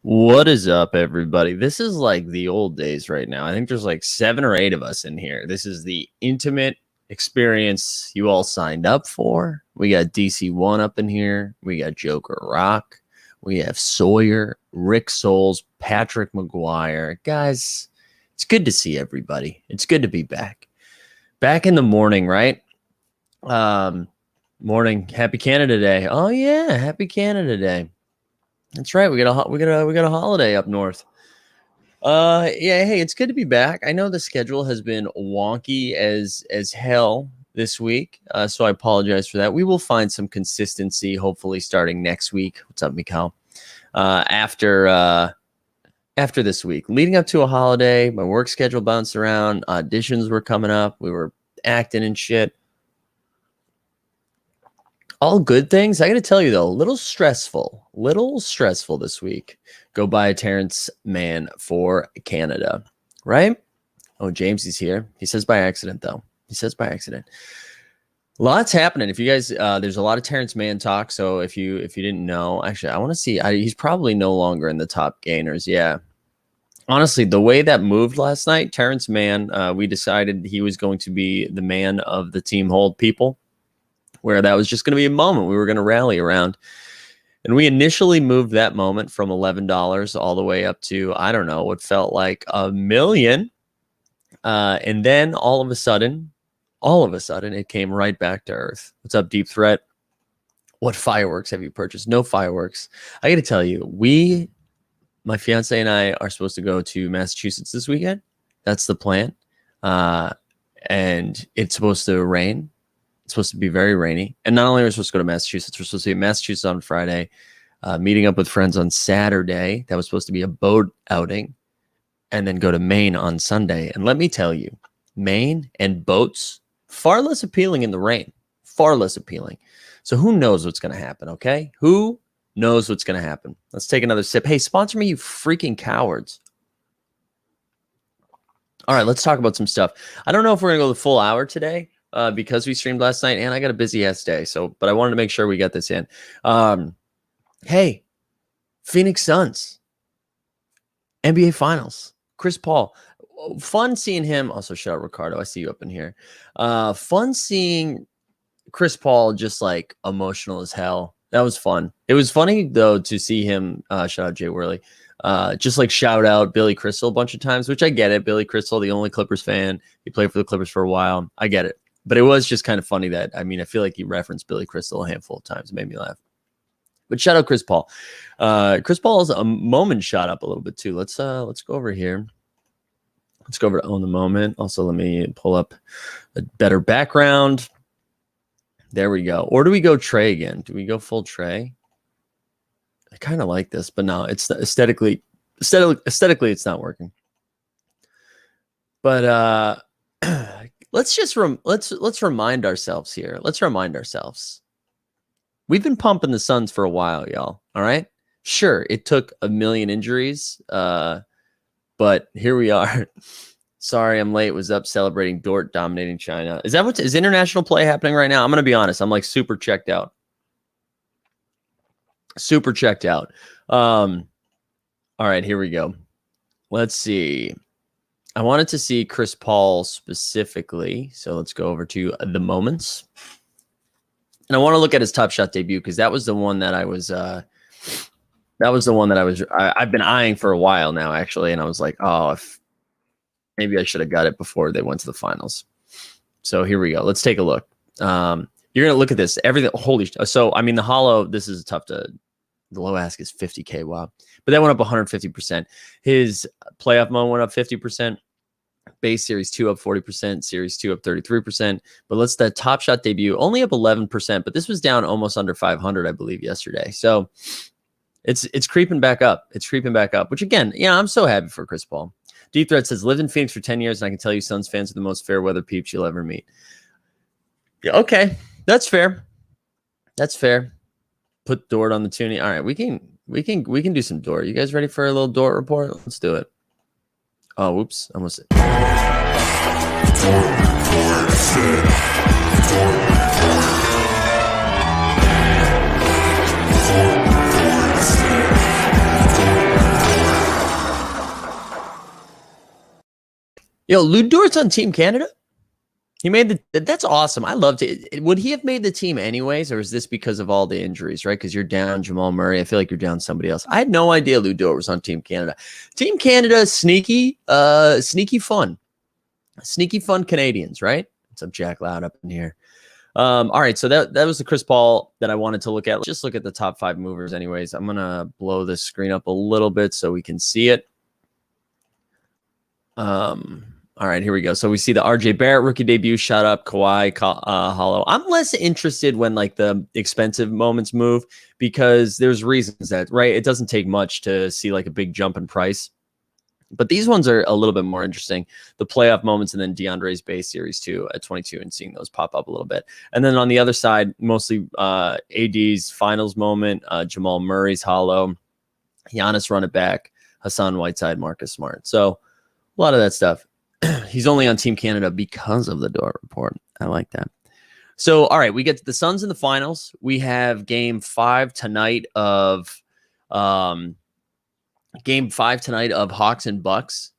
What is up, everybody? This is like the old days right now. I think there's like 7 or 8 of us in here. This is the intimate experience you all signed up for. We got DC1 up in here. We got Joker Rock. We have Sawyer, Rick Souls, Patrick McGuire. Guys, it's good to see everybody. It's good to be back. Back in the morning, right? Morning. Happy Canada Day. Oh yeah, happy Canada Day. That's right. We got a holiday up north. Yeah, hey, it's good to be back. I know the schedule has been wonky as hell this week, so I apologize for that. We will find some consistency, hopefully, starting next week. What's up, Mikal? After this week, leading up to a holiday, my work schedule bounced around. Auditions were coming up. We were acting and shit. All good things. I got to tell you, though, a little stressful this week. Go buy a Terrence Mann for Canada, right? Oh, James is here. He says by accident, though. He says by accident. Lots happening. If you guys, there's a lot of Terrence Mann talk. So if you didn't know, actually, I want to see. He's probably no longer in the top gainers. Yeah. Honestly, the way that moved last night, Terrence Mann, we decided he was going to be the man of the team hold people, where that was just going to be a moment we were going to rally around. And we initially moved that moment from $11 all the way up to, I don't know, what felt like $1 million. And then all of a sudden, it came right back to earth. What's up, Deep Threat? What fireworks have you purchased? No fireworks. I got to tell you, my fiance and I are supposed to go to Massachusetts this weekend. That's the plan. And it's supposed to rain. It's supposed to be very rainy. And not only are we supposed to go to Massachusetts, we're supposed to be in Massachusetts on Friday, meeting up with friends on Saturday. That was supposed to be a boat outing. And then go to Maine on Sunday. And let me tell you, Maine and boats, far less appealing in the rain. Far less appealing. So who knows what's going to happen, okay? Who knows what's going to happen? Let's take another sip. Hey, sponsor me, you freaking cowards. All right, let's talk about some stuff. I don't know if we're going to go the full hour today. Because we streamed last night and I got a busy ass day. But I wanted to make sure we got this in. Hey, Phoenix Suns, NBA Finals, Chris Paul. Fun seeing him. Also, shout out Ricardo. I see you up in here. Fun seeing Chris Paul just like emotional as hell. That was fun. It was funny though to see him. Shout out Jay Worley. Just like shout out Billy Crystal a bunch of times, which I get it. Billy Crystal, the only Clippers fan. He played for the Clippers for a while. I get it. But it was just kind of funny that, I feel like he referenced Billy Crystal a handful of times. It made me laugh. But shout out Chris Paul. Chris Paul's a moment shot up a little bit too. Let's go over here. Let's go over to Own the Moment. Also, let me pull up a better background. There we go. Or do we go Trey again? Do we go full Trey? I kind of like this, but no, it's aesthetically, it's not working. But let's remind ourselves here. Let's remind ourselves. We've been pumping the Suns for a while, y'all. All right. Sure, it took 1 million injuries, but here we are. Sorry, I'm late. Was up celebrating Dort dominating China. Is international play happening right now? I'm gonna be honest. I'm like super checked out. All right, here we go. Let's see. I wanted to see Chris Paul specifically, so let's go over to the moments. And I want to look at his Top Shot debut because that was the one that I've been eyeing for a while now, actually. And I was like, oh, maybe I should have got it before they went to the finals. So here we go. Let's take a look. You're gonna look at this. Everything. Holy. So the hollow. This is tough to. The low ask is 50K. Wow. But that went up 150%. His playoff mode went up 50%. Base Series 2 up 40%. Series 2 up 33%. But that Top Shot debut only up 11%. But this was down almost under 500, I believe, yesterday. So it's creeping back up. Which again, yeah, I'm so happy for Chris Paul. Deep Threat says, lived in Phoenix for 10 years, and I can tell you Suns fans are the most fair weather peeps you'll ever meet. Yeah, okay. That's fair. Put Dort on the tuning. All right, we can do some Dort. You guys ready for a little Dort report? Let's do it. Oh, whoops. Almost. Yo, Lou Dort's on Team Canada. He made that's awesome. I loved it. Would he have made the team anyways, or is this because of all the injuries, right? Because you're down Jamal Murray. I feel like you're down somebody else. I had no idea Lou Dort was on Team Canada. Team Canada, sneaky fun. Sneaky fun Canadians, right? What's up, Jack Loud up in here? All right, so that was the Chris Paul that I wanted to look at. Let's just look at the top 5 movers anyways. I'm going to blow this screen up a little bit so we can see it. All right, here we go. So we see the RJ Barrett rookie debut shot up, Kawhi hollow. I'm less interested when like the expensive moments move because there's reasons that, right? It doesn't take much to see like a big jump in price. But these ones are a little bit more interesting. The playoff moments and then DeAndre's base series too at 22 and seeing those pop up a little bit. And then on the other side, mostly AD's finals moment, Jamal Murray's hollow, Giannis run it back, Hassan Whiteside, Marcus Smart. So a lot of that stuff. He's only on Team Canada because of the Dort Report. I like that. So, all right, we get the Suns in the finals. We have game 5 tonight of Hawks and Bucks.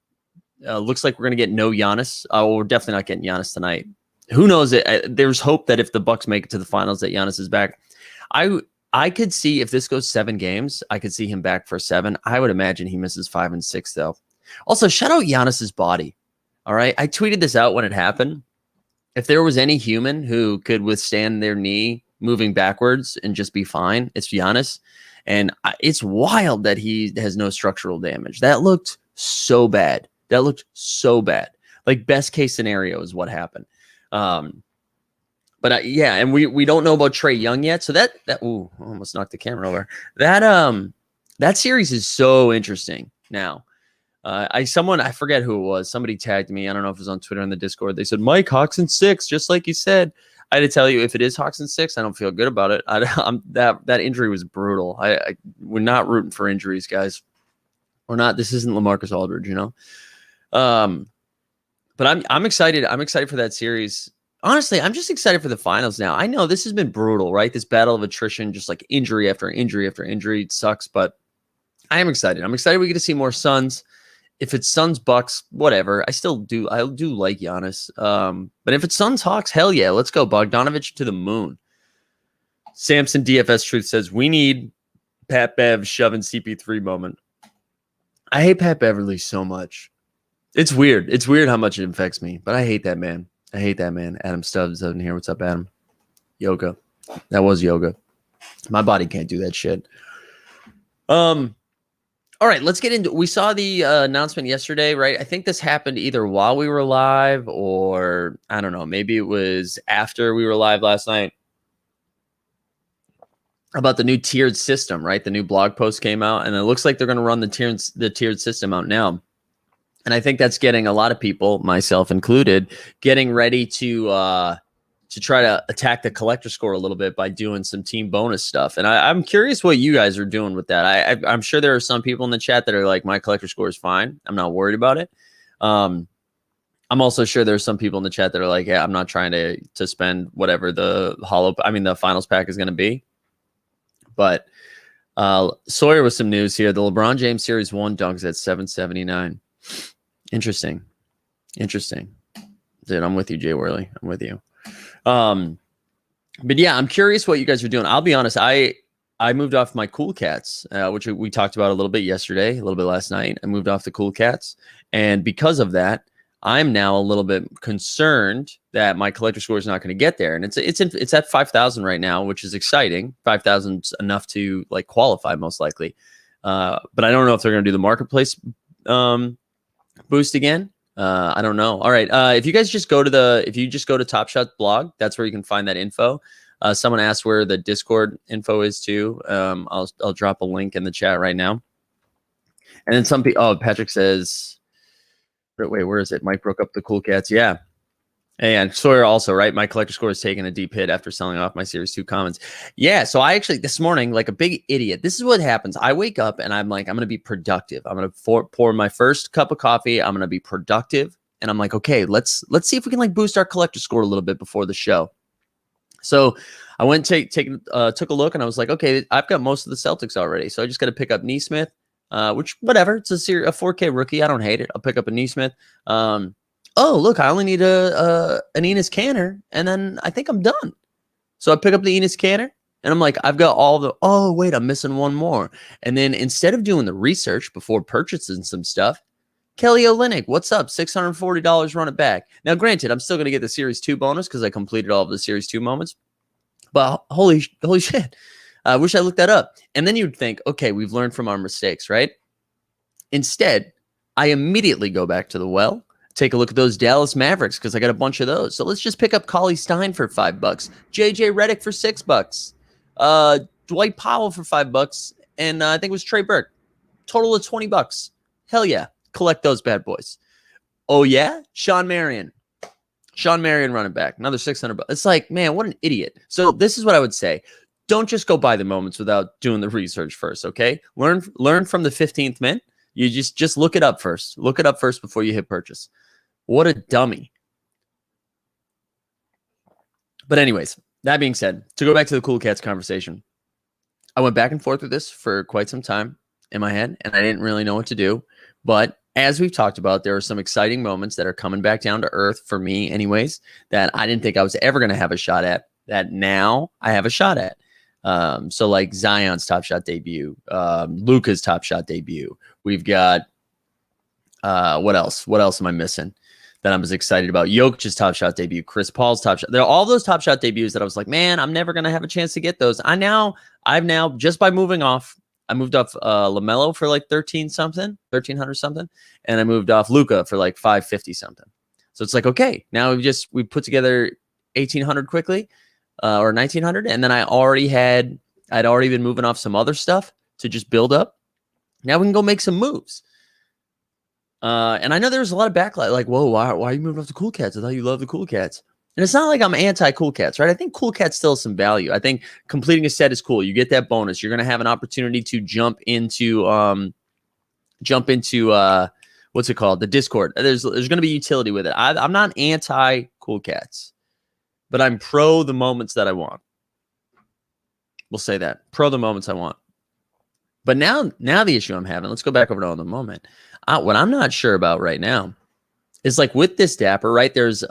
Looks like we're going to get no Giannis. We're definitely not getting Giannis tonight. Who knows? There's hope that if the Bucks make it to the finals that Giannis is back. I could see if this goes 7 games, I could see him back for 7. I would imagine he misses 5 and 6 though. Also, shout out Giannis's body. All right. I tweeted this out when it happened. If there was any human who could withstand their knee moving backwards and just be fine, it's Giannis. And it's wild that he has no structural damage. That looked so bad. Like best case scenario is what happened. But yeah, and we don't know about Trae Young yet. So that almost knocked the camera over. That series is so interesting now. I forget who it was. Somebody tagged me. I don't know if it was on Twitter and the Discord. They said, Mike, Hawks and 6, just like you said. I had to tell you, if it is Hawks and 6, I don't feel good about it. That injury was brutal. We're not rooting for injuries, guys. We're not. This isn't LaMarcus Aldridge, you know. But I'm excited. I'm excited for that series. Honestly, I'm just excited for the finals now. I know this has been brutal, right? This battle of attrition, just like injury after injury after injury. It sucks, but I am excited. I'm excited we get to see more Suns. If it's Suns Bucks, whatever. I do like Giannis. But if it's Suns Hawks, hell yeah, let's go. Bogdanovich to the moon. Samson DFS Truth says we need Pat Bev shoving CP3 moment. I hate Pat Beverly so much. It's weird. It's weird how much it affects me, but I hate that man. Adam Stubbs in here. What's up, Adam? Yoga. That was yoga. My body can't do that shit. All right, let's get into. We saw the announcement yesterday, right? I think this happened either while we were live or I don't know. Maybe it was after we were live last night about the new tiered system, right? The new blog post came out, and it looks like they're going to run the tiered system out now. And I think that's getting a lot of people, myself included, getting ready to try to attack the collector score a little bit by doing some team bonus stuff. And I'm curious what you guys are doing with that. I'm sure there are some people in the chat that are like, my collector score is fine. I'm not worried about it. I'm also sure there's some people in the chat that are like, yeah, I'm not trying to spend whatever the finals pack is going to be. But Sawyer with some news here. The LeBron James Series 1 dunks at 779. Interesting. Dude, I'm with you, Jay Worley. I'm with you. But yeah, I'm curious what you guys are doing. I'll be honest. I moved off my Cool Cats, which we talked about a little bit yesterday, a little bit last night. I moved off the Cool Cats. And because of that, I'm now a little bit concerned that my collector score is not going to get there. And it's at 5,000 right now, which is exciting. 5,000's enough to like qualify most likely. But I don't know if they're going to do the marketplace, boost again. I don't know. All right. If you just go to Top Shot blog, that's where you can find that info. Someone asked where the Discord info is too. I'll drop a link in the chat right now. And then some people, Patrick says, wait, where is it? Mike broke up the Cool Cats. Yeah. And Sawyer also, right? My collector score is taking a deep hit after selling off my Series 2 commons. Yeah, so I actually, this morning, like a big idiot, this is what happens. I wake up and I'm like, I'm going to be productive. I'm going to pour my first cup of coffee. I'm going to be productive. And I'm like, okay, let's see if we can like boost our collector score a little bit before the show. So I went took a look and I was like, okay, I've got most of the Celtics already. So I just got to pick up Nesmith, which whatever. It's a 4K rookie. I don't hate it. I'll pick up a Nesmith. oh, look, I only need an Enos Canner, and then I think I'm done. So I pick up the Enos Canner, and I'm like, I've got all the, oh, wait, I'm missing one more. And then instead of doing the research before purchasing some stuff, Kelly Olynyk, what's up? $640, run it back. Now, granted, I'm still going to get the Series 2 bonus because I completed all of the Series 2 moments. But holy shit. I wish I looked that up. And then you'd think, okay, we've learned from our mistakes, right? Instead, I immediately go back to the well, take a look at those Dallas Mavericks because I got a bunch of those. So let's just pick up Cauley Stein for $5, JJ Redick for $6, Dwight Powell for $5, and I think it was Trey Burke. Total of $20. Hell yeah. Collect those bad boys. Oh yeah? Sean Marion running back. Another $600. It's like, man, what an idiot. So this is what I would say. Don't just go buy the moments without doing the research first, okay? Learn from the 15th min. You just look it up first. Look it up first before you hit purchase. What a dummy. But anyways, that being said, to go back to the Cool Cats conversation, I went back and forth with this for quite some time in my head, and I didn't really know what to do. But as we've talked about, there are some exciting moments that are coming back down to earth for me anyways, that I didn't think I was ever going to have a shot at, that now I have a shot at. So like Zion's Top Shot debut, Luka's Top Shot debut. We've got, what else? What else am I missing that I'm as excited about? Jokic's Top Shot debut, Chris Paul's Top Shot. There are all those Top Shot debuts that I was like, man, I'm never going to have a chance to get those. I've now, just by moving off, I moved off LaMelo for like 1,300 something. And I moved off Luka for like 550 something. So it's like, okay, now we put together 1,800 quickly. Or 1,900, and then I'd already been moving off some other stuff to just build up. Now we can go make some moves. And I know there was a lot of backlash, like, whoa, why are you moving off the Cool Cats? I thought you loved the Cool Cats. And it's not like I'm anti-Cool Cats, right? I think Cool Cats still has some value. I think completing a set is cool. You get that bonus. You're going to have an opportunity to jump into what's it called? The Discord. There's going to be utility with it. I'm not anti-Cool Cats, but I'm pro the moments that I want. We'll say that. Pro the moments I want. But now the issue I'm having, let's go back over to on the moment. What I'm not sure about right now is like with this Dapper, right? There's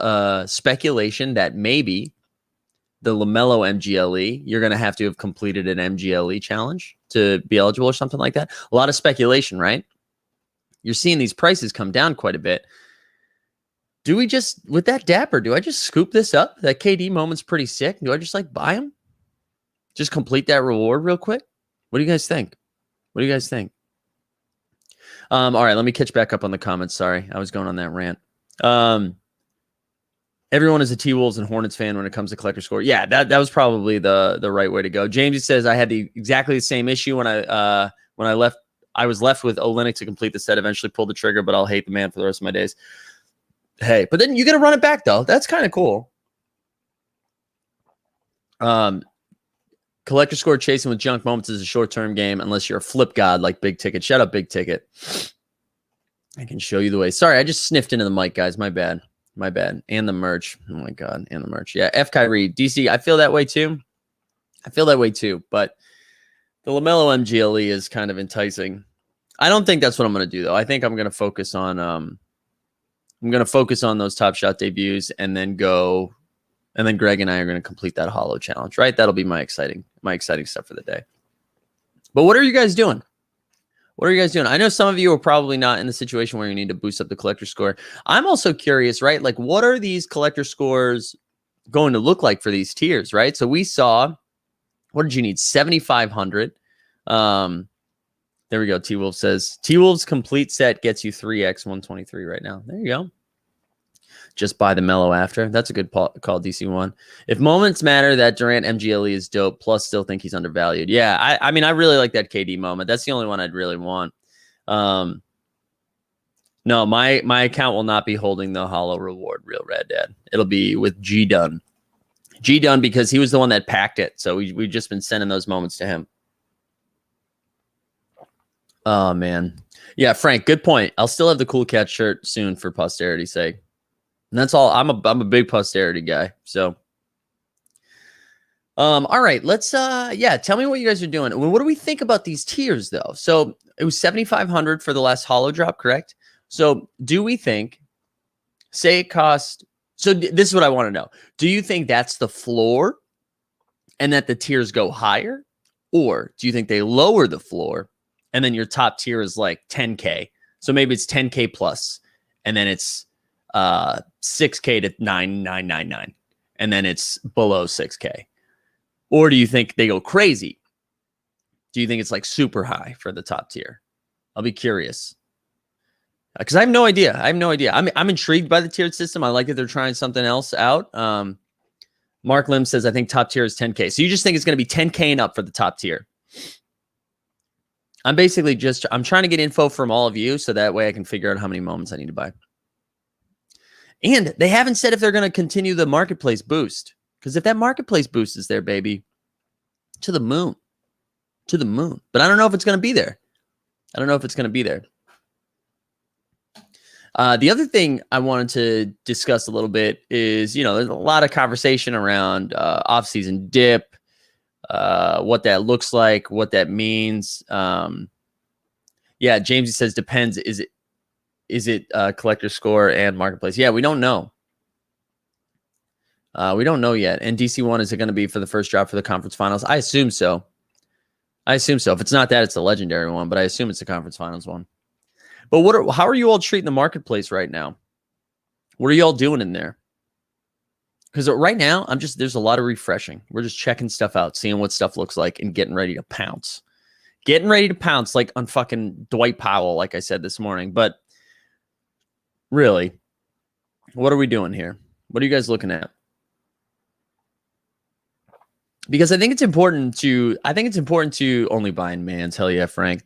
speculation that maybe the LaMelo MGLE, you're going to have completed an MGLE challenge to be eligible or something like that. A lot of speculation, right? You're seeing these prices come down quite a bit. Do we just, with that Dapper, do I just scoop this up? That KD moment's pretty sick. Do I just like buy him? Just complete that reward real quick? What do you guys think? All right, let me catch back up on the comments. Sorry, I was going on that rant. Everyone is a T-Wolves and Hornets fan when it comes to collector score. Yeah, that was probably the right way to go. Jamesy says I had exactly the same issue when I left. I was left with Olynyk to complete the set. Eventually pulled the trigger, but I'll hate the man for the rest of my days. Hey, but then you got to run it back though. That's kind of cool. Collector score chasing with junk moments is a short-term game unless you're a flip god like Big Ticket. Shut up, Big Ticket. I can show you the way. Sorry, I just sniffed into the mic, guys. My bad. And the merch. Oh my God. And the merch. Yeah. F. Kyrie. DC, I feel that way too. But the LaMelo MGLE is kind of enticing. I don't think that's what I'm going to do though. I think I'm going to focus on those Top Shot debuts and then Greg and I are going to complete that Hollow challenge, right? That'll be my exciting stuff for the day. But what are you guys doing? I know some of you are probably not in the situation where you need to boost up the collector score. I'm also curious, right? Like, what are these collector scores going to look like for these tiers, right? So we saw, what did you need? 7,500. There we go. T-Wolf says, T-Wolf's complete set gets you 3x 123 right now. There you go. Just buy the Mellow after. That's a good call, DC1. If moments matter, that Durant MGLE is dope. Plus, still think he's undervalued. Yeah, I mean, I really like that KD moment. That's the only one I'd really want. No, my account will not be holding the Hollow reward, Real Red Dad. It'll be with G Dunn. Because he was the one that packed it. So we've just been sending those moments to him. Oh, man. Yeah, Frank, good point. I'll still have the Cool Cat shirt soon for posterity's sake. And that's all. I'm a big posterity guy. So, all right, let's, tell me what you guys are doing. What do we think about these tiers though? So it was 7,500 for the last Hollow drop, correct? So do we think Say it cost. So this is what I want to know. Do you think that's the floor and that the tiers go higher? Or do you think they lower the floor and then your top tier is like 10K? So maybe it's 10K plus, and then it's 6K to 9,999, and then it's below 6K. Or do you think they go crazy? Do you think it's like super high for the top tier? I'll be curious. Because I have no idea. I'm intrigued by the tiered system. I like that they're trying something else out. Mark Lim says, I think top tier is 10K. So you just think it's going to be 10K and up for the top tier. I'm basically I'm trying to get info from all of you so that way I can figure out how many moments I need to buy. And they haven't said if they're going to continue the marketplace boost. Because if that marketplace boost is there, baby, to the moon. To the moon. But I don't know if it's going to be there. The other thing I wanted to discuss a little bit is, there's a lot of conversation around off-season dip, what that looks like, what that means. Yeah, Jamesy says depends. Is it collector score and marketplace? Yeah, we don't know. We don't know yet. And DC1, is it going to be for the first drop for the conference finals? I assume so. If it's not that, it's the legendary one, but I assume it's the conference finals one. But how are you all treating the marketplace right now? What are y'all doing in there? Because right now, there's a lot of refreshing. We're just checking stuff out, seeing what stuff looks like, and getting ready to pounce. Like on fucking Dwight Powell, like I said this morning. But really, what are we doing here? What are you guys looking at? Because I think it's important to only buy in Mans. Hell yeah, Frank.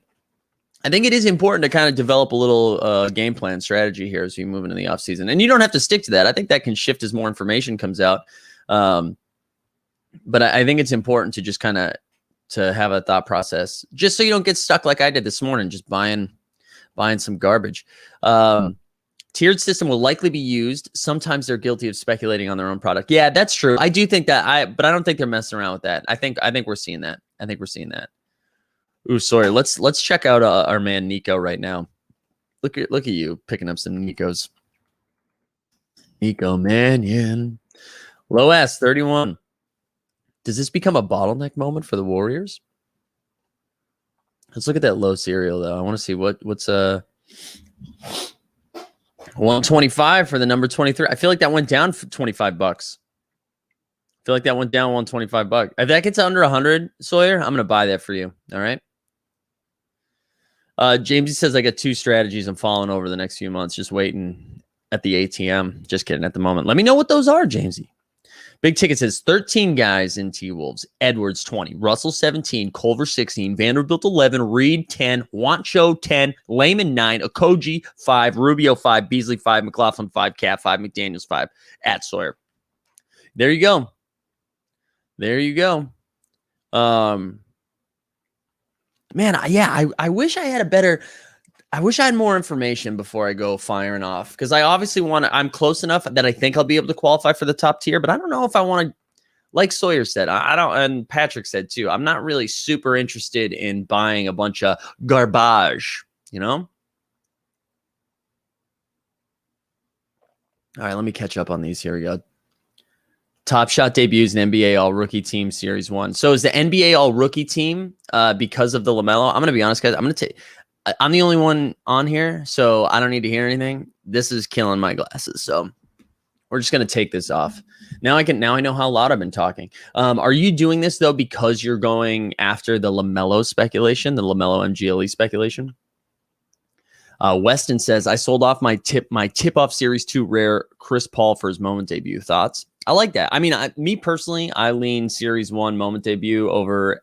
I think it is important to kind of develop a little game plan strategy here as we move into the offseason. And you don't have to stick to that. I think that can shift as more information comes out. But I think it's important to just kind of to have a thought process, just so you don't get stuck like I did this morning, just buying some garbage. Tiered system will likely be used. Sometimes they're guilty of speculating on their own product. Yeah, that's true. I do think that but I don't think they're messing around with that. I think we're seeing that. Ooh, sorry. Let's check out our man Nico right now. Look at you picking up some Nikos. Nico Mannion. Low S 31. Does this become a bottleneck moment for the Warriors? Let's look at that low serial though. I want to see what's 125 for the number 23. I feel like that went down for $25. I feel like that went down $125. If that gets under 100, Sawyer, I'm gonna buy that for you. All right. Jamesy says I got 2 strategies I'm following over the next few months. Just waiting at the ATM. Just kidding at the moment. Let me know what those are, Jamesy. Big Ticket says 13 guys in T-Wolves. Edwards 20, Russell 17, Culver 16, Vanderbilt 11, Reed 10, Wancho 10, Layman 9, Okoji 5, Rubio 5, Beasley 5, McLaughlin 5, Cat 5, McDaniels 5, at Sawyer. There you go. Man, I wish I had more information before I go firing off, because I obviously I'm close enough that I think I'll be able to qualify for the top tier, but I don't know if I want to, like Sawyer said, I don't, and Patrick said too, I'm not really super interested in buying a bunch of garbage, All right, let me catch up on these. Here we go. Top Shot debuts an NBA All-Rookie Team Series 1. So is the NBA All-Rookie Team because of the LaMelo? I'm going to be honest, guys. I'm the only one on here, so I don't need to hear anything. This is killing my glasses, so we're just going to take this off. Now I know how loud I've been talking. Are you doing this, though, because you're going after the LaMelo speculation, the LaMelo MGLE speculation? Weston says, I sold off my tip-off Series 2 rare Chris Paul for his moment debut. Thoughts? I like that. I mean, me personally, I lean Series 1 moment debut over,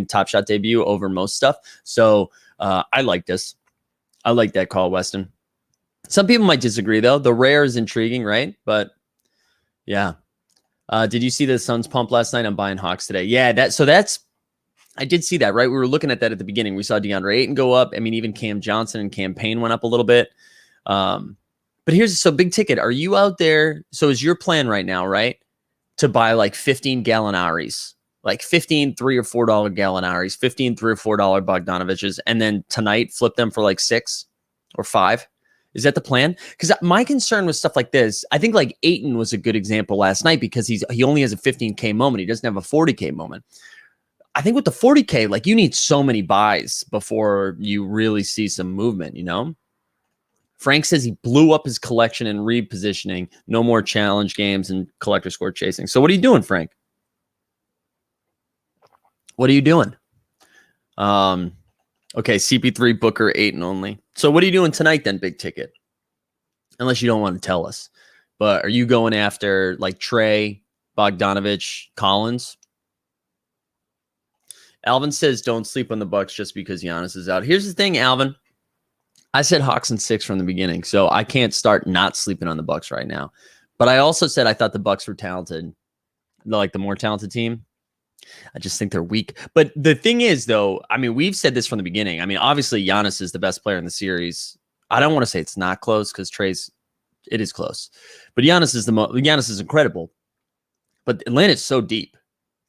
Top Shot debut over most stuff. So I like this. I like that call, Weston. Some people might disagree, though. The rare is intriguing, right? But, yeah. Did you see the Suns pump last night? I'm buying Hawks today. Yeah, I did see that, right? We were looking at that at the beginning. We saw DeAndre Ayton go up. I mean, even Cam Johnson and Cam Payne went up a little bit. But Big Ticket, are you out there? So is your plan right now, right, to buy like 15 Gallinaris, like 15 $3 or $4 Gallinaris, 15 $3 or $4 Bogdanoviches, and then tonight flip them for like 6 or 5, Is that the plan? Because my concern with stuff like this, I think like Ayton was a good example last night because he only has a 15K moment. He doesn't have a 40K moment. I think with the 40K, like you need so many buys before you really see some movement, you know? Frank says he blew up his collection and repositioning. No more challenge games and collector score chasing. So what are you doing, Frank? What are you doing? Okay, CP3, Booker, Ayton only. So what are you doing tonight then, big ticket? Unless you don't want to tell us. But are you going after like Trey, Bogdanovich, Collins? Alvin says don't sleep on the Bucks just because Giannis is out. Here's the thing, Alvin. I said Hawks in 6 from the beginning, so I can't start not sleeping on the Bucks right now. But I also said I thought the Bucks were talented, like the more talented team. I just think they're weak. But the thing is, though, I mean, we've said this from the beginning. I mean, obviously, Giannis is the best player in the series. I don't want to say it's not close because it is close. But Giannis is incredible. But Atlanta's so deep.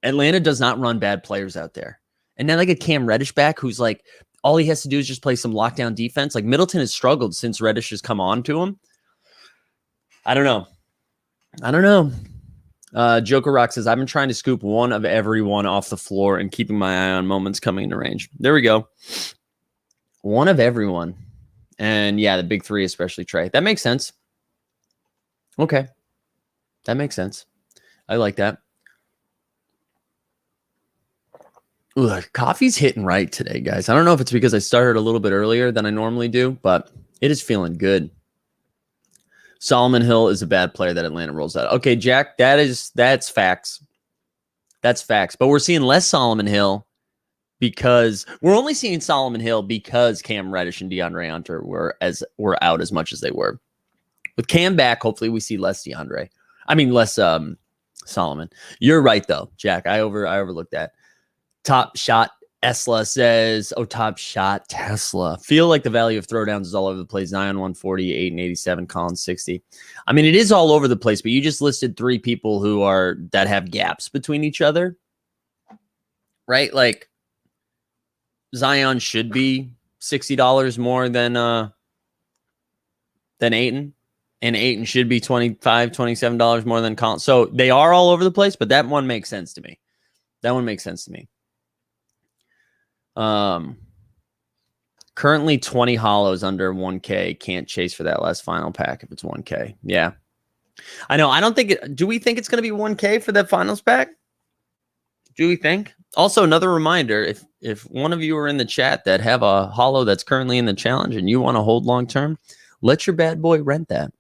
Atlanta does not run bad players out there. And then like a Cam Reddish back who's like, all he has to do is just play some lockdown defense. Like Middleton has struggled since Reddish has come on to him. I don't know. Joker Rock says, I've been trying to scoop one of everyone off the floor and keeping my eye on moments coming into range. There we go. One of everyone. And yeah, the big 3, especially Trey. That makes sense. Okay. That makes sense. I like that. Ooh, coffee's hitting right today, guys. I don't know if it's because I started a little bit earlier than I normally do, but it is feeling good. Solomon Hill is a bad player that Atlanta rolls out. Okay, Jack, that's facts. That's facts. But we're seeing less Solomon Hill because we're only seeing Solomon Hill because Cam Reddish and DeAndre Hunter were out as much as they were. With Cam back, hopefully we see less less Solomon. You're right though, Jack. I overlooked that. Top Shot Tesla says, Top Shot Tesla. Feel like the value of throwdowns is all over the place. Zion 140, Ayton 87, Collins 60. I mean, it is all over the place, but you just listed 3 people that have gaps between each other. Right? Like Zion should be $60 more than Ayton. And Ayton should be $25, $27 more than Collins. So they are all over the place, but that one makes sense to me. Currently 20 hollows under 1K. Can't chase for that last final pack if it's 1K. Yeah. I know. I don't think do we think it's going to be 1K for that finals pack? Do we think? Also, another reminder, if one of you are in the chat that have a hollow that's currently in the challenge and you want to hold long term, let your bad boy rent that.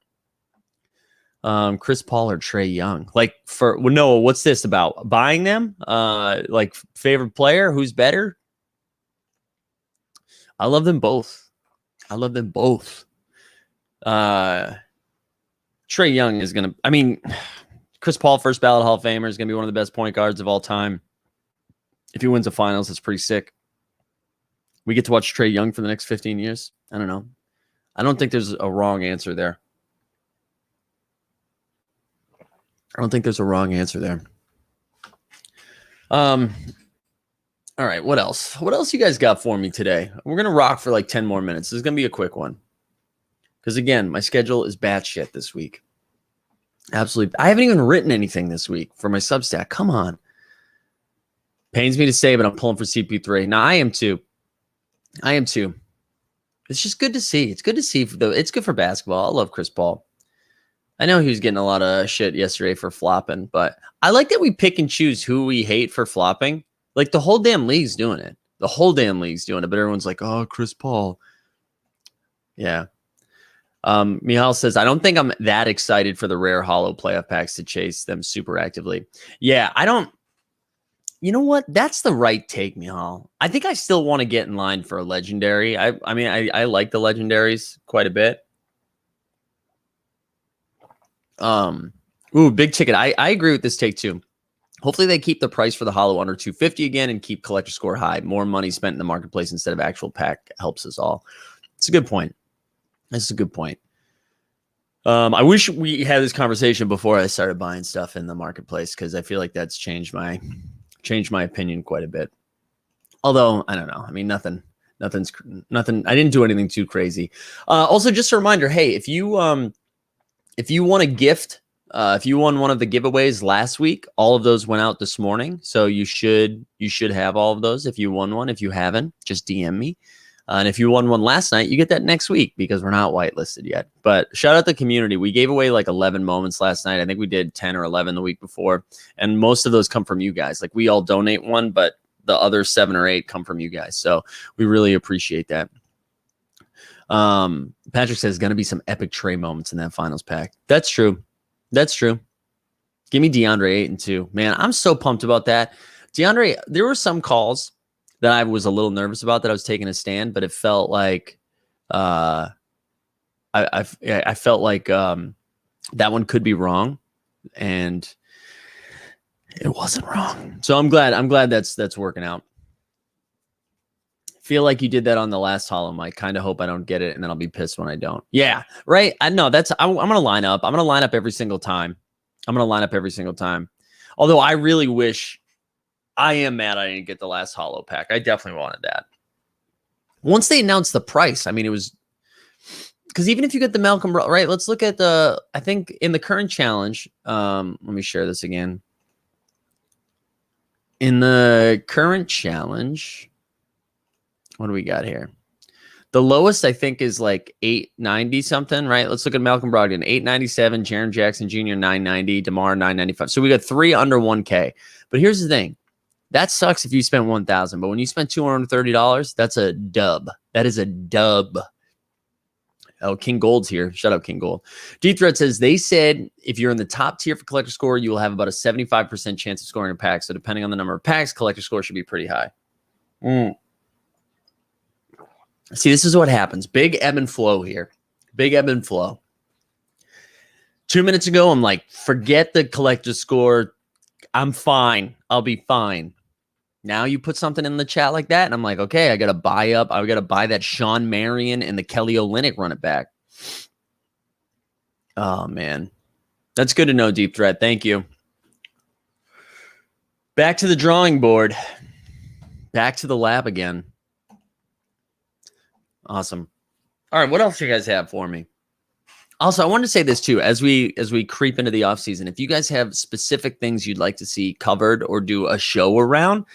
Chris Paul or Trey Young. Like Noah, what's this about? Buying them? Like favorite player? Who's better? I love them both. Trey Young is going to, Chris Paul, first ballot Hall of Famer, is going to be one of the best point guards of all time. If he wins the finals, it's pretty sick. We get to watch Trey Young for the next 15 years. I don't know. I don't think there's a wrong answer there. All right, what else? What else you guys got for me today? We're going to rock for like 10 more minutes. This is going to be a quick one. Because again, my schedule is batshit this week. Absolutely. I haven't even written anything this week for my Substack. Come on. Pains me to say, but I'm pulling for CP3. Now, I am too. It's just good to see. It's good to see. It's good for basketball. I love Chris Paul. I know he was getting a lot of shit yesterday for flopping, but I like that we pick and choose who we hate for flopping. Like the whole damn league's doing it. But everyone's like, oh, Chris Paul. Yeah. Mihal says, I don't think I'm that excited for the rare hollow playoff packs to chase them super actively. Yeah, I don't. You know what? That's the right take, Mihal. I think I still want to get in line for a legendary. I like the legendaries quite a bit. Big ticket. I agree with this take too. Hopefully they keep the price for the hollow under 250 again and keep collector score high. More money spent in the marketplace instead of actual pack helps us all. It's a good point. This is a good point. I wish we had this conversation before I started buying stuff in the marketplace because I feel like that's changed my opinion quite a bit. Although I don't know. I mean, nothing Nothing. I didn't do anything too crazy. Also, just a reminder, hey, if you want a gift, if you won one of the giveaways last week, all of those went out this morning. So you should have all of those. If you won one, if you haven't, just DM me. And if you won one last night, you get that next week because we're not whitelisted yet. But shout out the community. We gave away like 11 moments last night. I think we did 10 or 11 the week before. And most of those come from you guys. Like we all donate one, but the other 7 or 8 come from you guys. So we really appreciate that. Patrick says going to be some epic Trey moments in that finals pack. That's true. That's true. Give me DeAndre Ayton too. Man, I'm so pumped about that. DeAndre, there were some calls that I was a little nervous about that I was taking a stand, but it felt like I felt like that one could be wrong, and it wasn't wrong. So I'm glad that's working out. Feel like you did that on the last Hollow Mike. Kind of hope I don't get it, and then I'll be pissed when I don't. Yeah, right. I know I'm gonna line up. I'm gonna line up every single time. Although I really wish. I am mad I didn't get the last Hollow pack. I definitely wanted that. Once they announced the price, I mean, it was because even if you get the Malcolm, right? Let's look at I think in the current challenge. Let me share this again. In the current challenge, what do we got here? The lowest I think is like 890 something, right? Let's look at Malcolm Brogdon, 897, Jaren Jackson Jr. 990, DeMar 995. So we got 3 under 1K. But here's the thing. That sucks if you spent $1,000, but when you spend $230, that's a dub. That is a dub. Oh, King Gold's here. Shut up, King Gold. Deep Threat says they said if you're in the top tier for collector score, you will have about a 75% chance of scoring a pack. So depending on the number of packs, collector score should be pretty high. See, this is what happens. Big ebb and flow here. Big ebb and flow. 2 minutes ago, I'm like, forget the collector score. I'm fine. I'll be fine. Now you put something in the chat like that, and I'm like, okay, I got to buy up. I got to buy that Sean Marion and the Kelly Olynyk run it back. Oh, man. That's good to know, Deep Threat. Thank you. Back to the drawing board. Back to the lab again. Awesome. All right, what else do you guys have for me? Also, I wanted to say this too, as we creep into the off season, if you guys have specific things you'd like to see covered or do a show around,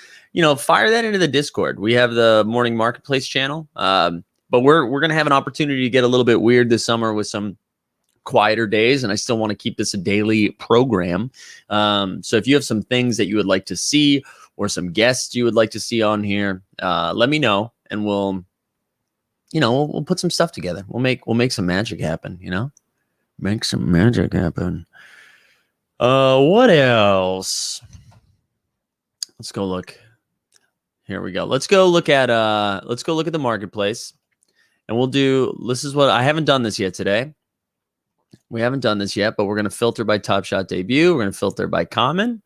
fire that into the Discord. We have the Morning Marketplace channel, but we're going to have an opportunity to get a little bit weird this summer with some quieter days, and I still want to keep this a daily program. So if you have some things that you would like to see or some guests you would like to see on here, let me know, and we'll put some stuff together. We'll make some magic happen, Make some magic happen. What else? Let's go look. Here we go. Let's go look at the marketplace. And this is what I haven't done this yet today. We haven't done this yet, but we're gonna filter by Top Shot debut. We're gonna filter by common.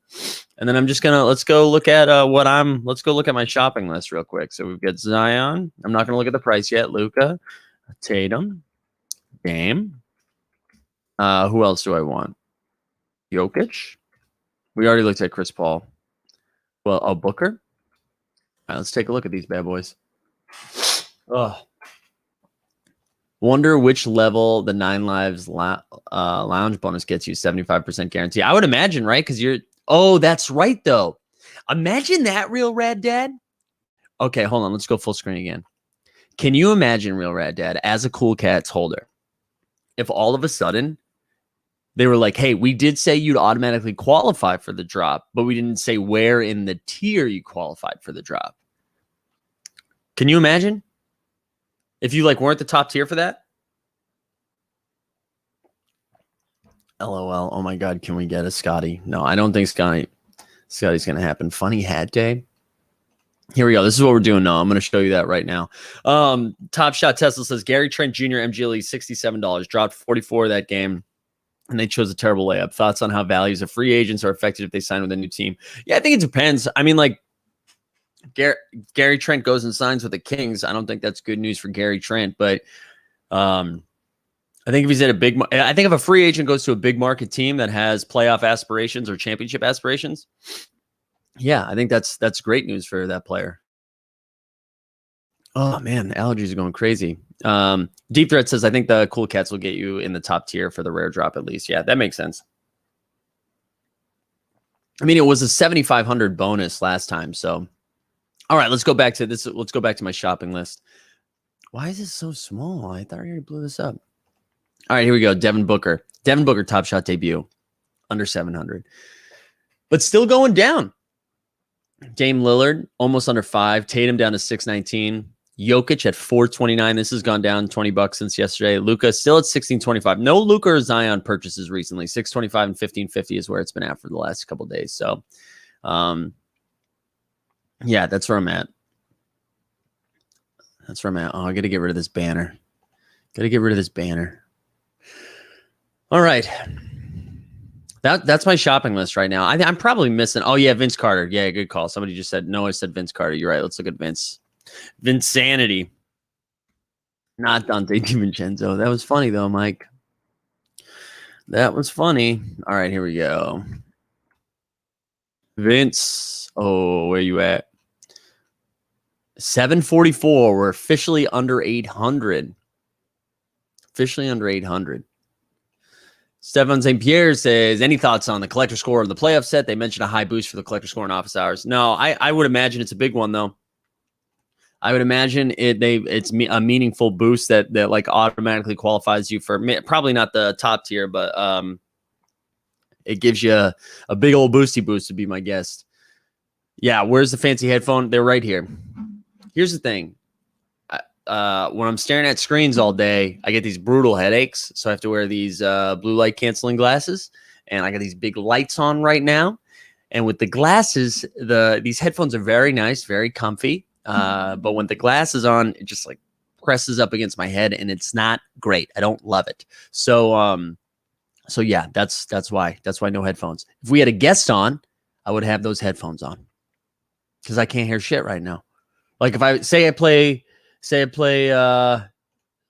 And then let's go look at my shopping list real quick. So we've got Zion. I'm not going to look at the price yet. Luka, Tatum, Dame. Who else do I want? Jokic. We already looked at Chris Paul. Well, Booker. All right, let's take a look at these bad boys. Oh. Wonder which level the 9 Lives lounge bonus gets you. 75% guarantee. I would imagine, right? Because oh, that's right, though. Imagine that, Real Rad Dad. Okay, hold on. Let's go full screen again. Can you imagine, Real Rad Dad, as a Cool Cats holder, if all of a sudden they were like, hey, we did say you'd automatically qualify for the drop, but we didn't say where in the tier you qualified for the drop. Can you imagine? If you weren't the top tier for that? LOL. Oh my God. Can we get a Scotty? No, I don't think Scotty's going to happen. Funny hat day. Here we go. This is what we're doing now. I'm going to show you that right now. Top Shot Tesla says Gary Trent Jr. MGLE $67. Dropped 44 that game. And they chose a terrible layup. Thoughts on how values of free agents are affected if they sign with a new team? Yeah, I think it depends. I mean, Gary Trent goes and signs with the Kings. I don't think that's good news for Gary Trent, but I think if he's at I think if a free agent goes to a big market team that has playoff aspirations or championship aspirations, yeah, I think that's great news for that player. Oh man, allergies are going crazy. Deep Threat says, I think the Cool Cats will get you in the top tier for the rare drop at least. Yeah, that makes sense. I mean, it was a 7,500 bonus last time. So, all right, let's go back to this. Let's go back to my shopping list. Why is this so small? I thought I already blew this up. All right, here we go. Devin Booker. Devin Booker Top Shot debut. Under 700. But still going down. Dame Lillard, almost under 5. Tatum down to 619. Jokic at 429. This has gone down $20 since yesterday. Luka still at 1625. No Luka or Zion purchases recently. 625 and 1550 is where it's been at for the last couple of days. So, yeah, that's where I'm at. That's where I'm at. Oh, I got to get rid of this banner. Got to get rid of this banner. All right. That's my shopping list right now. I'm probably missing. Oh, yeah, Vince Carter. Yeah, good call. Somebody just said, no, I said Vince Carter. You're right. Let's look at Vince. Vinsanity. Not Dante DiVincenzo. That was funny, though, Mike. That was funny. All right, here we go. Vince. Oh, where you at? 744. We're officially under 800. Officially under 800. Stefan St. Pierre says, any thoughts on the collector score of the playoff set? They mentioned a high boost for the collector score in office hours. No, I would imagine it's a big one, though. I would imagine it's a meaningful boost that like automatically qualifies you for probably not the top tier, but it gives you a big old boosty boost to be my guest. Yeah, where's the fancy headphone? They're right here. Here's the thing. When I'm staring at screens all day, I get these brutal headaches. So I have to wear these blue light canceling glasses, and I got these big lights on right now. And with the glasses, these headphones are very nice, very comfy. But when the glasses on, it just like presses up against my head, and it's not great. I don't love it. So yeah, that's why no headphones. If we had a guest on, I would have those headphones on because I can't hear shit right now. Like if I play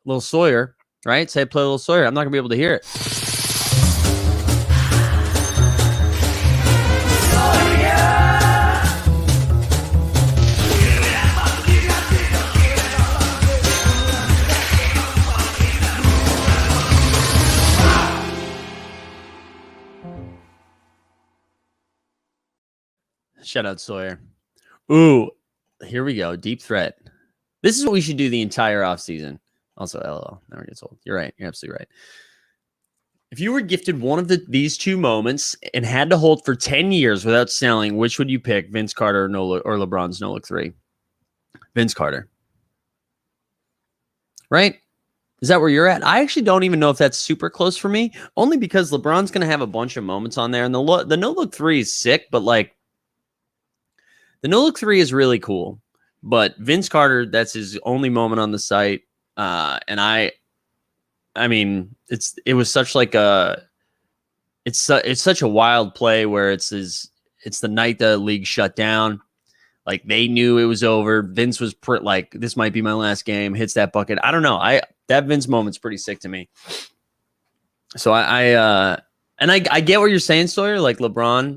Little Sawyer, right? Say I play Little Sawyer, I'm not gonna be able to hear it. Shout out Sawyer. Ooh, here we go. Deep Threat. This is what we should do the entire offseason. Also, LOL. Never gets old. You're right. You're absolutely right. If you were gifted one of these two moments and had to hold for 10 years without selling, which would you pick? Vince Carter or LeBron's No Look 3? Vince Carter. Right? Is that where you're at? I actually don't even know if that's super close for me, only because LeBron's going to have a bunch of moments on there. And the No Look 3 is sick, but like the No Look 3 is really cool. But Vince Carter, that's his only moment on the site. And I mean, it was such like it's such a wild play where it's the night the league shut down. Like they knew it was over. Vince was like, this might be my last game. Hits that bucket. I don't know. That Vince moment's pretty sick to me. So I get what you're saying, Sawyer. Like LeBron,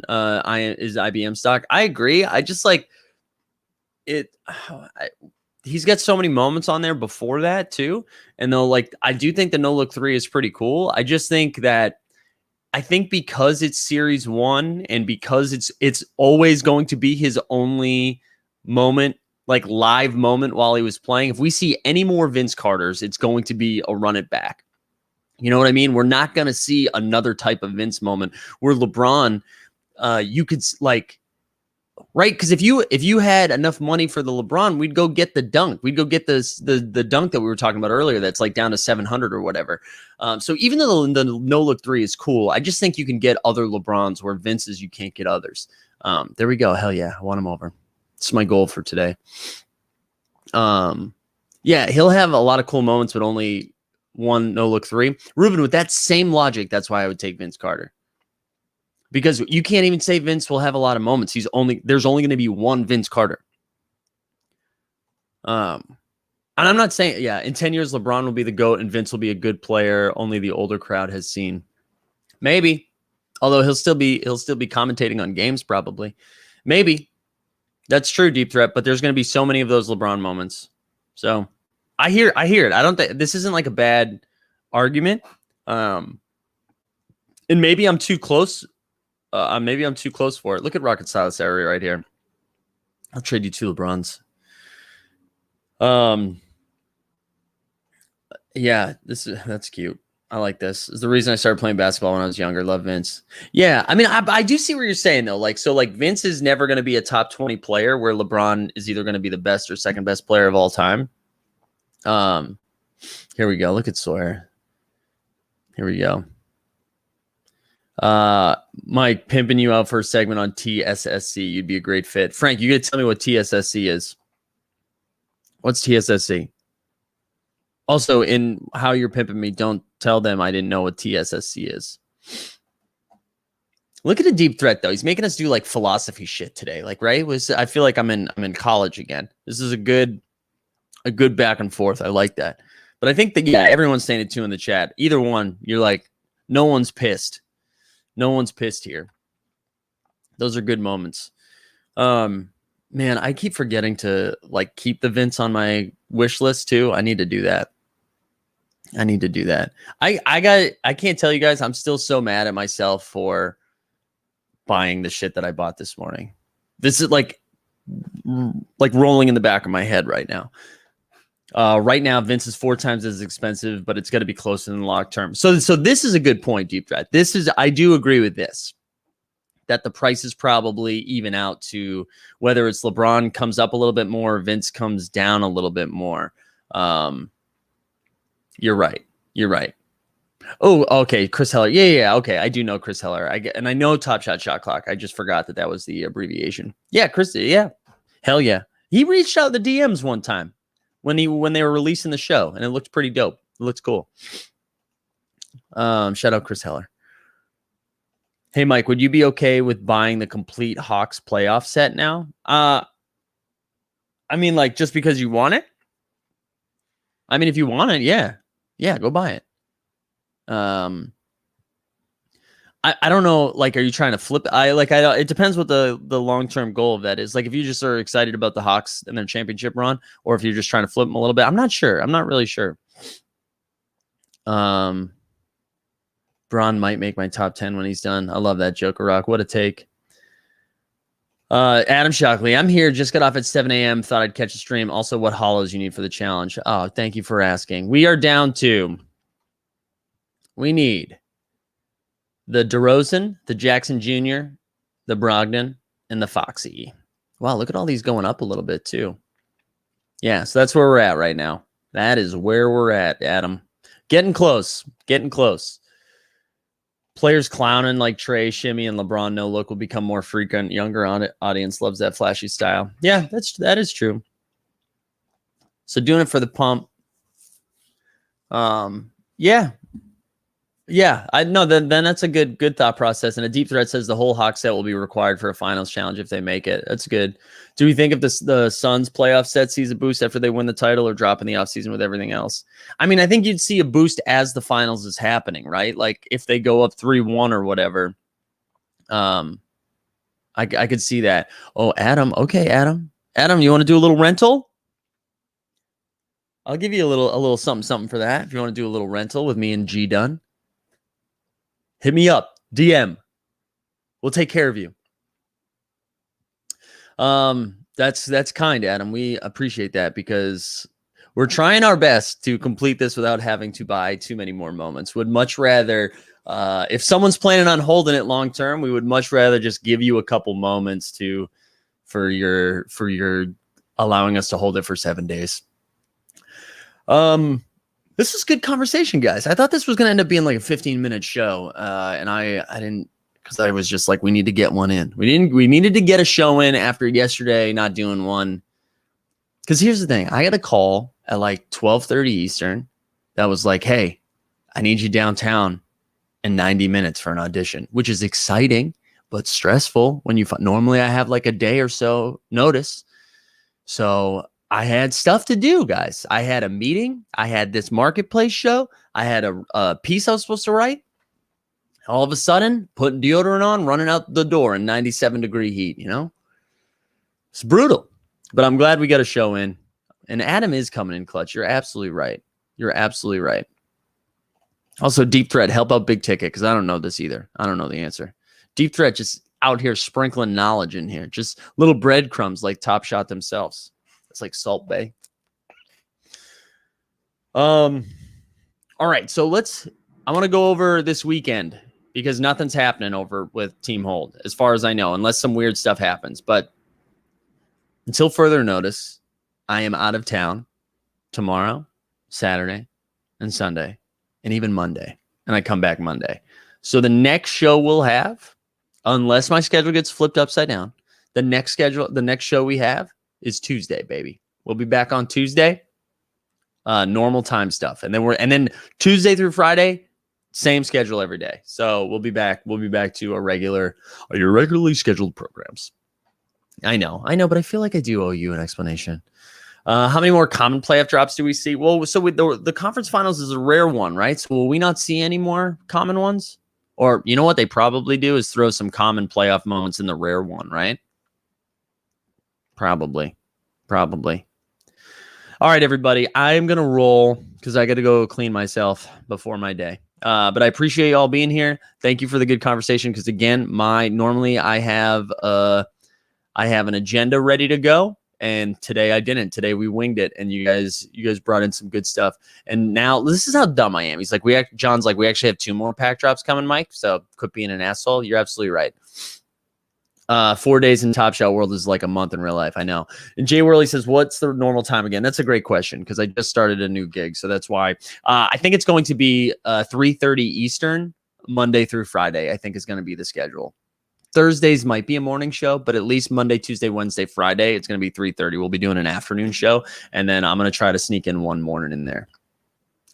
is IBM stock. I agree. I just like it. He's got so many moments on there before that too, and though like I do think the No Look 3 is pretty cool. I just think that because it's Series 1 and because it's always going to be his only moment, like live moment while he was playing. If we see any more Vince Carters, it's going to be a run it back. You know what I mean? We're not going to see another type of Vince moment where LeBron, you could like, right? Because if you had enough money for the LeBron, we'd go get the dunk. We'd go get the dunk that we were talking about earlier. That's like down to 700 or whatever. So even though the No Look 3 is cool, I just think you can get other LeBrons where Vince's you can't get others. There we go. Hell yeah, I want him over. It's my goal for today. Yeah, he'll have a lot of cool moments, but only one No Look 3. Ruben, with that same logic, that's why I would take Vince Carter. Because you can't even say Vince will have a lot of moments. There's only going to be one Vince Carter. And I'm not saying, yeah, in 10 years, LeBron will be the GOAT and Vince will be a good player. Only the older crowd has seen. Maybe. Although he'll still be commentating on games probably. Maybe. That's true, Deep Threat, but there's going to be so many of those LeBron moments. So I hear it. I don't think this isn't like a bad argument. And maybe I'm too close. Maybe I'm too close for it. Look at Rocket Silas area right here. I'll trade you 2 LeBrons. Yeah, that's cute. I like this. It's the reason I started playing basketball when I was younger. Love Vince. Yeah, I mean, I do see what you're saying though. Like, so like Vince is never going to be a top 20 player, where LeBron is either going to be the best or second best player of all time. Here we go. Look at Sawyer. Here we go. Mike, pimping you out for a segment on TSSC. You'd be a great fit. Frank, you got to tell me what TSSC is. What's TSSC? Also, in how you're pimping me, don't tell them I didn't know what TSSC is. Look at a deep threat though. He's making us do like philosophy shit today. Like, right? I feel like I'm in college again. This is a good back and forth. I like that. But I think that everyone's saying it too in the chat. Either one, you're like, no one's pissed. No one's pissed here. Those are good moments. Man, I keep forgetting to like keep the Vince on my wish list too. I need to do that. I can't tell you guys, I'm still so mad at myself for buying the shit that I bought this morning. This is like rolling in the back of my head right now. Right now, Vince is 4 times as expensive, but it's going to be closer in the long term. So this is a good point, Deep Threat. I do agree with this, that the prices probably even out to whether it's LeBron comes up a little bit more, Vince comes down a little bit more. You're right. Oh, okay. Chris Heller. Yeah. Okay. I do know Chris Heller. And I know Top Shot Clock. I just forgot that was the abbreviation. Yeah. Chris. Yeah. Hell yeah. He reached out the DMs one time when they were releasing the show, and it looked pretty dope. It looks cool. Shout out Chris Heller. Hey, Mike, would you be okay with buying the complete Hawks playoff set now? I mean, like, just because you want it? I mean, if you want it, yeah, go buy it. I don't know. Like, are you trying to flip it? It depends what the long-term goal of that is. Like, if you just are excited about the Hawks and their championship run, or if you're just trying to flip them a little bit, I'm not sure. I'm not really sure. Braun might make my top 10 when he's done. I love that, Joker Rock. What a take. Adam Shockley, I'm here. Just got off at 7 a.m. Thought I'd catch a stream. Also, what hollows you need for the challenge? Oh, thank you for asking. We are down to. We need the DeRozan, the Jackson Jr., the Brogdon, and the Foxy. Wow, look at all these going up a little bit too. Yeah, so that's where we're at right now. That is where we're at, Adam. Getting close. Players clowning like Trey, Shimmy, and LeBron no look will become more frequent. Younger audience loves that flashy style. Yeah, that is true. So doing it for the pump. Yeah, I know. Then that's a good thought process. And a Deep Threat says the whole Hawk set will be required for a finals challenge if they make it. That's good. Do we think if the Suns playoff set sees a boost after they win the title, or drop in the offseason with everything else? I mean, I think you'd see a boost as the finals is happening, right? Like if they go up 3-1 or whatever. I could see that. Oh, Adam. Okay, Adam, you want to do a little rental? I'll give you a little something for that. If you want to do a little rental with me and G Dunn. Hit me up, DM. We'll take care of you. That's kind, Adam. We appreciate that because we're trying our best to complete this without having to buy too many more moments. Would much rather, if someone's planning on holding it long term, we would much rather just give you a couple moments for your allowing us to hold it for 7 days. This was good conversation, guys. I thought this was going to end up being like a 15-minute show, and I didn't, because I was just like, we need to get one in. We needed to get a show in after yesterday not doing one. Because here's the thing, I got a call at like 12:30 Eastern that was like, hey, I need you downtown in 90 minutes for an audition, which is exciting but stressful when you normally I have like a day or so notice. So I had stuff to do, guys. I had a meeting. I had this marketplace show. I had a piece I was supposed to write. All of a sudden, putting deodorant on, running out the door in 97-degree heat, It's brutal. But I'm glad we got a show in. And Adam is coming in clutch. You're absolutely right. You're absolutely right. Also, Deep Threat, help out Big Ticket, because I don't know this either. I don't know the answer. Deep Threat just out here sprinkling knowledge in here. Just little breadcrumbs like Top Shot themselves. It's like Salt Bay. All right, so I want to go over this weekend because nothing's happening over with Team Hold, as far as I know, unless some weird stuff happens. But until further notice, I am out of town tomorrow, Saturday, and Sunday, and even Monday. And I come back Monday. So the next show we'll have, unless my schedule gets flipped upside down, the next show we have is Tuesday, baby. We'll be back on Tuesday. Normal time stuff. And then Tuesday through Friday, same schedule every day. So we'll be back to your regularly scheduled programs. I know, but I feel like I do owe you an explanation. How many more common playoff drops do we see? Well, so with the conference finals is a rare one, right? So will we not see any more common ones? Or you know what they probably do is throw some common playoff moments in the rare one, right? Probably. All right, everybody, I'm going to roll because I got to go clean myself before my day. But I appreciate you all being here. Thank you for the good conversation. Because again, normally I have an agenda ready to go. And today I didn't. Today we winged it, and you guys brought in some good stuff. And now this is how dumb I am. He's like, John's like, we actually have 2 more pack drops coming, Mike. So quit being an asshole. You're absolutely right. 4 days in Top Shot World is like a month in real life. I know. And Jay Worley says, what's the normal time again? That's a great question because I just started a new gig. So that's why I think it's going to be 3:30 Eastern, Monday through Friday, I think is going to be the schedule. Thursdays might be a morning show, but at least Monday, Tuesday, Wednesday, Friday, it's going to be 3:30. We'll be doing an afternoon show. And then I'm going to try to sneak in one morning in there.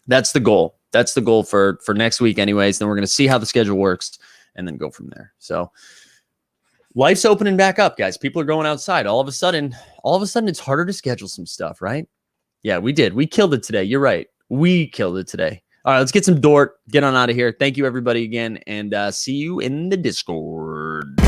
That's the goal. That's the goal for next week anyways. Then we're going to see how the schedule works and then go from there. So life's opening back up, guys. People are going outside. All of a sudden, it's harder to schedule some stuff, right? Yeah, we did. We killed it today. You're right. We killed it today. All right, let's get some Dort. Get on out of here. Thank you, everybody, again, and see you in the Discord.